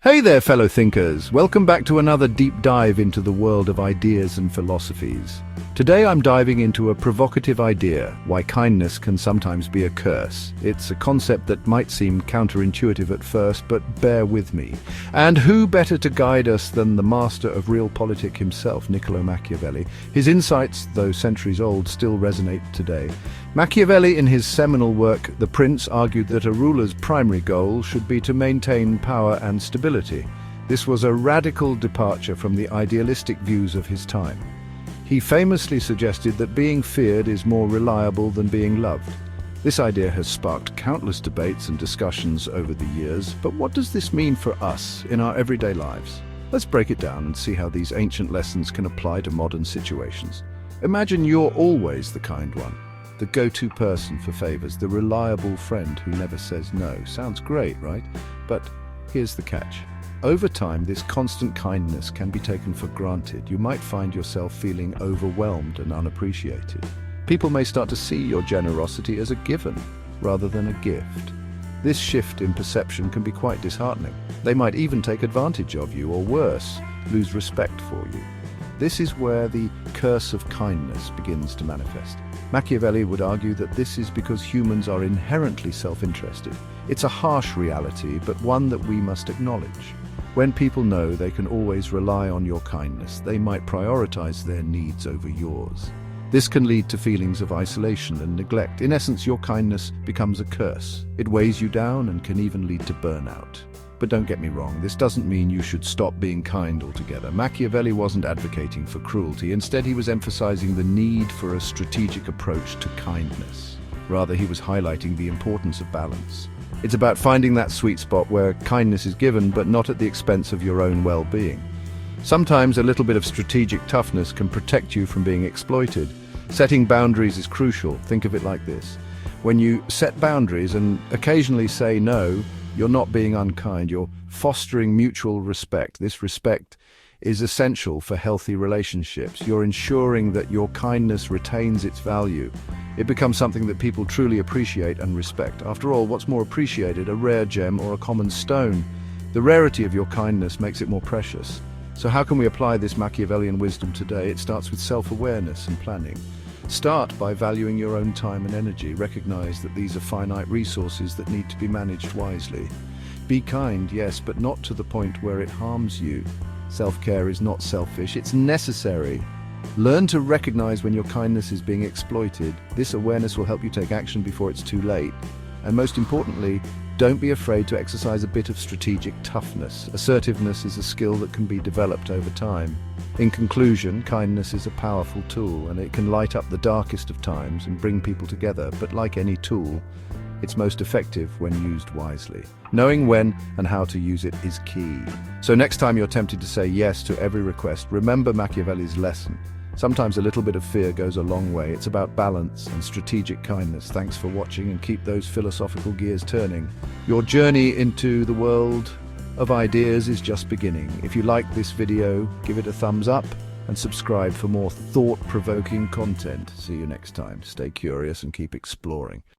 Hey there, fellow thinkers. Welcome back to another deep dive into the world of ideas and philosophies. Today I'm diving into a provocative idea, why kindness can sometimes be a curse. It's a concept that might seem counterintuitive at first, but bear with me. And who better to guide us than the master of realpolitik himself, Niccolo Machiavelli? His insights, though centuries old, still resonate today. Machiavelli, in his seminal work, The Prince, argued that a ruler's primary goal should be to maintain power and stability. This was a radical departure from the idealistic views of his time. He famously suggested that being feared is more reliable than being loved. This idea has sparked countless debates and discussions over the years, but what does this mean for us in our everyday lives? Let's break it down and see how these ancient lessons can apply to modern situations. Imagine you're always the kind one, the go-to person for favors, the reliable friend who never says no. Sounds great, right? But here's the catch. Over time, this constant kindness can be taken for granted. You might find yourself feeling overwhelmed and unappreciated. People may start to see your generosity as a given rather than a gift. This shift in perception can be quite disheartening. They might even take advantage of you, or worse, lose respect for you. This is where the curse of kindness begins to manifest. Machiavelli would argue that this is because humans are inherently self-interested. It's a harsh reality, but one that we must acknowledge. When people know they can always rely on your kindness, they might prioritize their needs over yours. This can lead to feelings of isolation and neglect. In essence, your kindness becomes a curse. It weighs you down and can even lead to burnout. But don't get me wrong, this doesn't mean you should stop being kind altogether. Machiavelli wasn't advocating for cruelty. Instead, he was emphasizing the need for a strategic approach to kindness. Rather, he was highlighting the importance of balance. It's about finding that sweet spot where kindness is given, but not at the expense of your own well-being. Sometimes a little bit of strategic toughness can protect you from being exploited. Setting boundaries is crucial. Think of it like this. When you set boundaries and occasionally say no, you're not being unkind, you're fostering mutual respect. This respect is essential for healthy relationships. You're ensuring that your kindness retains its value. It becomes something that people truly appreciate and respect. After all, what's more appreciated, a rare gem or a common stone? The rarity of your kindness makes it more precious. So how can we apply this Machiavellian wisdom today? It starts with self-awareness and planning. Start by valuing your own time and energy. Recognize that these are finite resources that need to be managed wisely. Be kind, yes, but not to the point where it harms you. Self-care is not selfish, it's necessary. Learn to recognize when your kindness is being exploited. This awareness will help you take action before it's too late. And most importantly, don't be afraid to exercise a bit of strategic toughness. Assertiveness is a skill that can be developed over time. In conclusion, kindness is a powerful tool, and it can light up the darkest of times and bring people together. But like any tool, it's most effective when used wisely. Knowing when and how to use it is key. So next time you're tempted to say yes to every request, remember Machiavelli's lesson. Sometimes a little bit of fear goes a long way. It's about balance and strategic kindness. Thanks for watching, and keep those philosophical gears turning. Your journey into the world of ideas is just beginning. If you like this video, give it a thumbs up and subscribe for more thought-provoking content. See you next time. Stay curious and keep exploring.